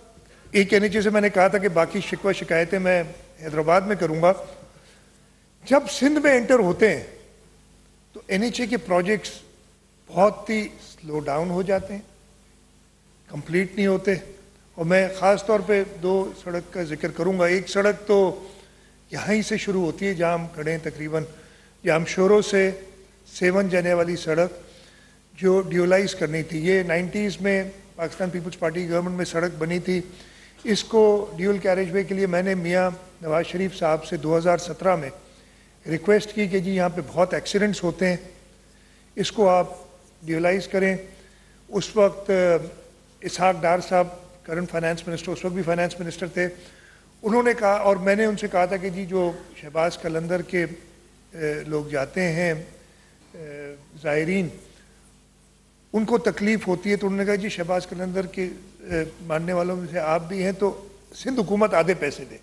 एक NHA से मैंने कहा था कि बाकी शिकवा शिकायतें मैं हैदराबाद में करूँगा। जब सिंध में एंटर होते हैं तो NHA के प्रोजेक्ट्स बहुत ही स्लो डाउन हो जाते हैं, कंप्लीट नहीं होते, اور میں خاص طور پہ 2 سڑک کا ذکر کروں گا. ایک سڑک تو یہاں ہی سے شروع ہوتی ہے جہاں ہم کھڑے ہیں تقریباً جامشورو سے سیون جانے والی سڑک جو ڈیولائز کرنی تھی. یہ 90s میں پاکستان پیپلز پارٹی گورنمنٹ میں سڑک بنی تھی. اس کو ڈیول کیریج وے کے لیے میں نے میاں نواز شریف صاحب سے 2017 میں ریکویسٹ کی کہ جی یہاں پہ بہت ایکسیڈنٹس ہوتے ہیں, اس کو آپ ڈیولائز کریں. اس وقت اسحاق ڈار صاحب کرنٹ فائنانس منسٹر, اس وقت بھی فائنانس منسٹر تھے, انہوں نے کہا اور میں نے ان سے کہا تھا کہ جی جو شہباز قلندر کے لوگ جاتے ہیں زائرین ان کو تکلیف ہوتی ہے, تو انہوں نے کہا جی شہباز قلندر کے ماننے والوں میں سے آپ بھی ہیں تو سندھ حکومت آدھے پیسے دے.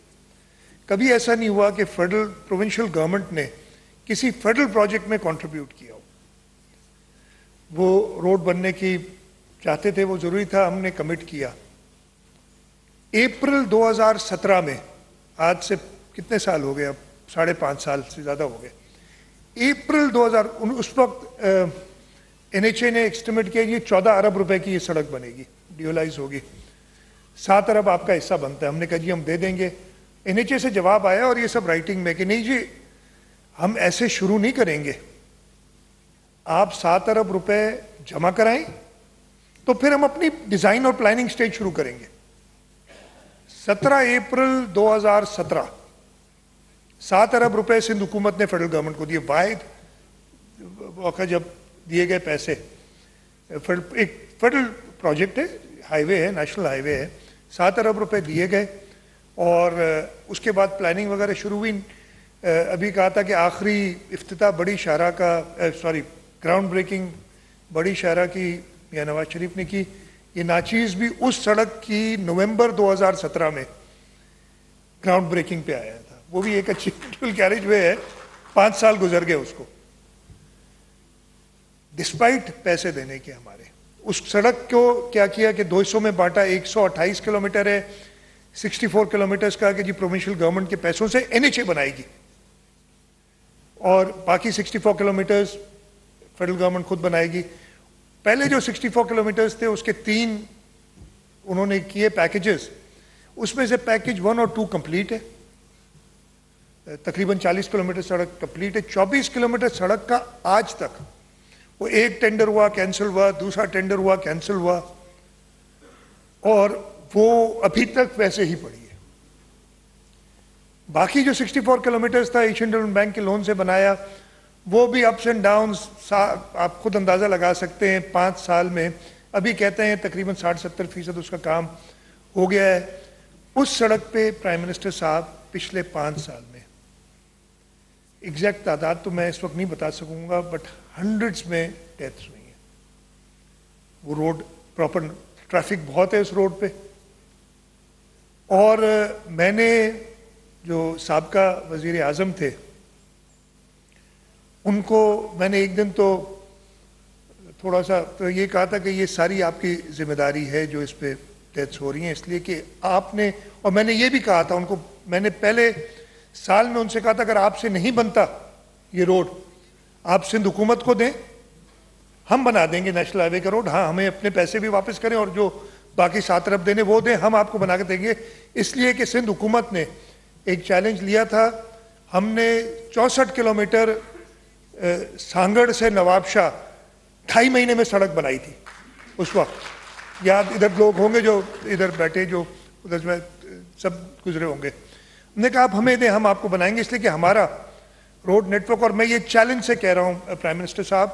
کبھی ایسا نہیں ہوا کہ فیڈرل پروونشل گورنمنٹ نے کسی فیڈرل پروجیکٹ میں کنٹریبیوٹ کیا ہو. وہ روڈ بننے کی چاہتے تھے, وہ ضروری تھا, ہم نے کمٹ کیا. اپریل 2017 میں, آج سے کتنے سال ہو گئے, اب 5.5 سال سے زیادہ ہو گئے, اپریل 2000 اس وقت NHA نے ایسٹیمیٹ کیا یہ 14 ارب روپے کی یہ سڑک بنے گی, ڈیولائز ہوگی, 7 ارب آپ کا حصہ بنتا ہے. ہم نے کہا جی ہم دے دیں گے. NHA سے جواب آیا اور یہ سب رائٹنگ میں کہ نہیں جی ہم ایسے شروع نہیں کریں گے, آپ 7 ارب روپے جمع کرائیں تو پھر ہم اپنی ڈیزائن اور پلاننگ سٹیج شروع کریں گے. 17 اپریل 2017 7 ارب روپے سندھ حکومت نے فیڈرل گورنمنٹ کو دیے. واحد موقع جب دیے گئے پیسے, ایک فیڈرل پروجیکٹ ہے, ہائی وے ہے, نیشنل ہائی وے ہے, 7 ارب روپے دیے گئے اور اس کے بعد پلاننگ وغیرہ شروع ہوئی. ابھی کہا تھا کہ آخری افتتاح بڑی شاہراہ کا گراؤنڈ بریکنگ بڑی شاہراہ کی میاں نواز شریف نے کی. یہ ناچیز بھی اس سڑک کی نومبر 2017 میں گراؤنڈ بریکنگ پہ آیا تھا. وہ بھی ایک اچھی ڈیول کیریج وے ہے, 5 سال گزر گئے اس کو ڈسپائٹ پیسے دینے کے ہمارے. اس سڑک کو کیا کیا کہ 200 میں بانٹا, 128 کلومیٹر ہے, 64 کلومیٹرز کا کہ جی پروونشل گورنمنٹ کے پیسوں سے NHA بنائے گی اور باقی 64 کلومیٹرز فیڈرل گورنمنٹ خود بنائے گی. پہلے جو 64 کلومیٹرز تھے اس کے 3 انہوں نے کیے پیکیجز, اس میں سے پیکیج 1 اور 2 کمپلیٹ ہے, تقریباً 40 کلومیٹر سڑک کمپلیٹ ہے. 24 کلومیٹر سڑک کا آج تک وہ ایک ٹینڈر ہوا کینسل ہوا, دوسرا ٹینڈر ہوا کینسل ہوا اور وہ ابھی تک ویسے ہی پڑی ہے. باقی جو 64 کلومیٹرز تھا ایشین ڈیولپمنٹ بینک کے لون سے بنایا, وہ بھی اپس اینڈ ڈاؤنز آپ خود اندازہ لگا سکتے ہیں. 5 سال میں ابھی کہتے ہیں تقریباً 60-70% اس کا کام ہو گیا ہے. اس سڑک پہ پرائم منسٹر صاحب پچھلے 5 سال میں, ایگزیکٹ تعداد تو میں اس وقت نہیں بتا سکوں گا, بٹ ہنڈریڈز میں ڈیتھس ہوئی ہیں. وہ روڈ پراپر, ٹریفک بہت ہے اس روڈ پہ. اور میں نے جو سابقہ وزیر اعظم تھے ان کو میں نے ایک دن تو تھوڑا سا تو یہ کہا تھا کہ یہ ساری آپ کی ذمہ داری ہے جو اس پہ ڈیتھس ہو رہی ہیں, اس لیے کہ آپ نے, اور میں نے یہ بھی کہا تھا ان کو, میں نے پہلے سال میں ان سے کہا تھا اگر آپ سے نہیں بنتا یہ روڈ آپ سندھ حکومت کو دیں, ہم بنا دیں گے نیشنل ہائی وے کا روڈ, ہاں ہمیں اپنے پیسے بھی واپس کریں اور جو باقی 7 ارب دینے وہ دیں, ہم آپ کو بنا کے دیں گے. اس لیے کہ سندھ حکومت نے ایک چیلنج لیا تھا. ہم نے 64 کلومیٹر سانگڑ سے نواب شاہ 2.5 مہینے میں سڑک بنائی تھی اس وقت. یاد ادھر لوگ ہوں گے جو ادھر بیٹھے, جو ادھر سب گزرے ہوں گے. ہم نے کہا آپ ہمیں دیں, ہم آپ کو بنائیں گے, اس لیے کہ ہمارا روڈ نیٹ ورک, اور میں یہ چیلنج سے کہہ رہا ہوں پرائم منسٹر صاحب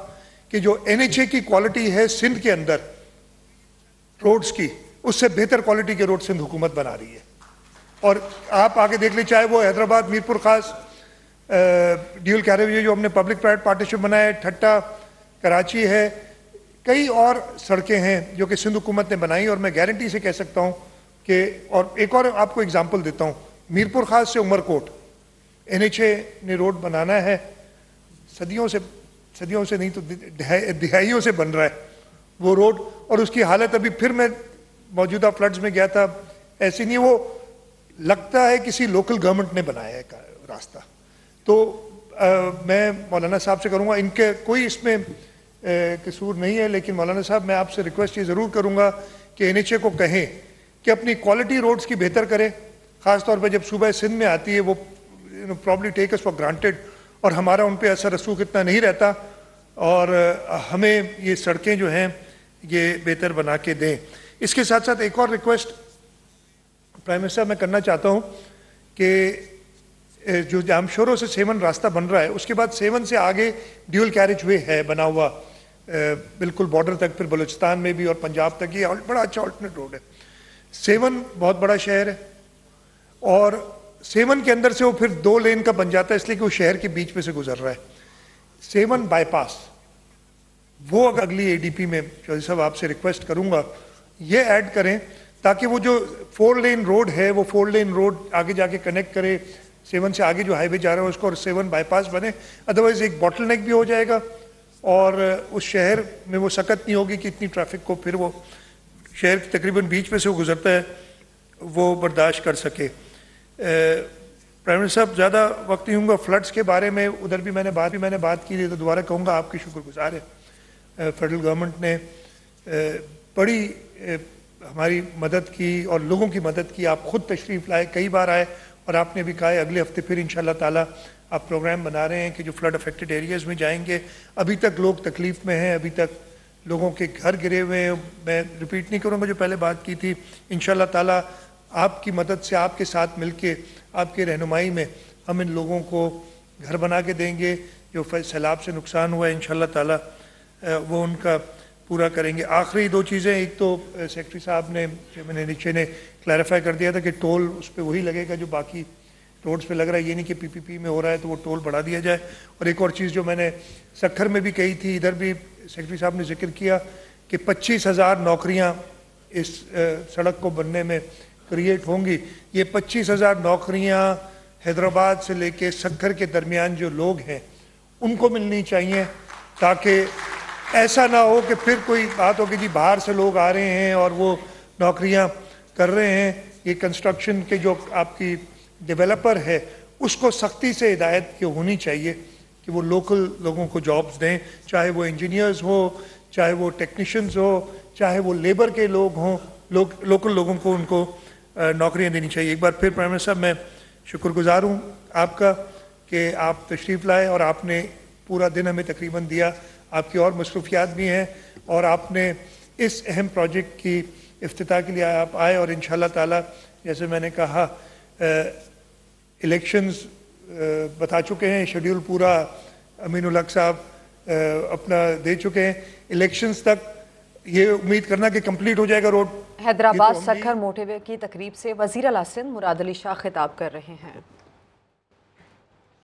کہ جو NHA کی کوالٹی ہے سندھ کے اندر روڈز کی, اس سے بہتر کوالٹی کے روڈ سندھ حکومت بنا رہی ہے. اور آپ آگے دیکھ لیں, چاہے وہ حیدرآباد میرپور خاص ڈیول کیریج جو ہم نے پبلک پرائیویٹ پارٹنرشپ بنایا ہے, ٹھٹا کراچی ہے, کئی اور سڑکیں ہیں جو کہ سندھ حکومت نے بنائی. اور میں گارنٹی سے کہہ سکتا ہوں کہ, اور ایک اور آپ کو اگزامپل دیتا ہوں, میرپور خاص سے عمر کوٹ NHA نے روڈ بنانا ہے, صدیوں سے نہیں تو دہائیوں سے بن رہا ہے وہ روڈ, اور اس کی حالت ابھی پھر میں موجودہ فلڈز میں گیا تھا, ایسی نہیں, وہ لگتا ہے کسی لوکل گورنمنٹ نے بنایا ہے راستہ. تو میں مولانا صاحب سے کروں گا, ان کے کوئی اس میں قصور نہیں ہے, لیکن مولانا صاحب میں آپ سے ریکویسٹ یہ ضرور کروں گا کہ NHA کو کہیں کہ اپنی کوالٹی روڈز کی بہتر کرے، خاص طور پہ جب صوبہ سندھ میں آتی ہے، وہ probably take us for granted اور ہمارا ان پہ اثر رسوخ اتنا نہیں رہتا، اور ہمیں یہ سڑکیں جو ہیں یہ بہتر بنا کے دیں۔ اس کے ساتھ ساتھ ایک اور ریکویسٹ پرائم منسٹر میں کرنا چاہتا ہوں کہ جو جامشورو سے سیون راستہ بن رہا ہے، اس کے بعد سیون سے آگے ڈیول کیریج وے ہے بنا ہوا بالکل بارڈر تک، پھر بلوچستان میں بھی اور پنجاب تک، یہ بڑا اچھا آلٹرنیٹ روڈ ہے۔ سیون بہت بڑا شہر ہے اور سیون کے اندر سے وہ پھر 2 لین کا بن جاتا ہے، اس لیے کہ وہ شہر کے بیچ میں سے گزر رہا ہے۔ سیون بائی پاس وہ اگلی اے ڈی پی میں چودھری صاحب آپ سے ریکویسٹ کروں گا یہ ایڈ کریں، تاکہ وہ جو 4 لین روڈ ہے وہ 4 لین روڈ آگے جا کے کنیکٹ کرے سیون سے آگے جو ہائی وے جا رہا ہے اس کو، اور سیون بائی پاس بنے، ادروائز ایک باٹل نیک بھی ہو جائے گا اور اس شہر میں وہ سکت نہیں ہوگی کہ اتنی ٹریفک کو پھر وہ شہر کی تقریباً بیچ میں سے وہ گزرتا ہے وہ برداشت کر سکے۔ پرائم منسٹر صاحب زیادہ وقت نہیں ہوں گا، فلڈس کے بارے میں ادھر بھی میں نے بات کی تھی، تو دوبارہ کہوں گا آپ کی شکر گزار ہے، فیڈرل گورنمنٹ نے بڑی ہماری مدد کی اور لوگوں کی مدد کی، آپ خود تشریف لائے، کئی بار آئے، اور آپ نے بھی کہا ہے اگلے ہفتے پھر انشاءاللہ تعالیٰ آپ پروگرام بنا رہے ہیں کہ جو فلڈ افیکٹڈ ایریاز میں جائیں گے۔ ابھی تک لوگ تکلیف میں ہیں، ابھی تک لوگوں کے گھر گرے ہوئے ہیں، میں ریپیٹ نہیں کروں گا جو پہلے بات کی تھی، انشاءاللہ تعالیٰ آپ کی مدد سے، آپ کے ساتھ مل کے، آپ کے رہنمائی میں ہم ان لوگوں کو گھر بنا کے دیں گے، جو سیلاب سے نقصان ہوا ہے انشاءاللہ تعالیٰ وہ ان کا پورا کریں گے۔ آخری 2 چیزیں، ایک تو سیکرٹری صاحب نے نیچے نے کلیریفائی کر دیا تھا کہ ٹول اس پہ وہی لگے گا جو باقی روڈز پہ لگ رہا ہے، یہ نہیں کہ PPP میں ہو رہا ہے تو وہ ٹول بڑھا دیا جائے۔ اور ایک اور چیز جو میں نے سکھر میں بھی کہی تھی، ادھر بھی سیکرٹری صاحب نے ذکر کیا کہ 25,000 نوکریاں اس سڑک کو بننے میں کریٹ ہوں گی۔ یہ 25,000 نوکریاں حیدرآباد سے لے کے سکھر کے درمیان جو لوگ ہیں ان کو ملنی چاہیے، تاکہ ایسا نہ ہو کہ پھر کوئی بات ہو کہ جی باہر سے لوگ آ رہے ہیں اور وہ نوکریاں کر رہے ہیں۔ یہ کنسٹرکشن کے جو آپ کی ڈیولپر ہے اس کو سختی سے ہدایت کی ہونی چاہیے کہ وہ لوکل لوگوں کو جابز دیں، چاہے وہ انجینئرز ہو، چاہے وہ ٹیکنیشینز ہو، چاہے وہ لیبر کے لوگ ہوں، لوکل لوگوں کو ان کو نوکریاں دینی چاہیے۔ ایک بار پھر پرائم منسٹر صاحب میں شکر گزار ہوں آپ کا کہ آپ تشریف لائے اور آپ نے پورا دن ہمیں تقریباً دیا، آپ کی اور مصروفیات بھی ہیں، اور آپ نے اس اہم پروجیکٹ کی افتتاح کے لیے آپ آئے، اور انشاءاللہ تعالیٰ جیسے میں نے کہا الیکشنز بتا چکے ہیں، شیڈیول پورا امین الحق صاحب اپنا دے چکے ہیں، الیکشنز تک یہ امید کرنا کہ کمپلیٹ ہو جائے گا روڈ۔ حیدرآباد سکھر موٹر وے کی تقریب سے وزیر اعلیٰ سندھ مراد علی شاہ خطاب کر رہے ہیں۔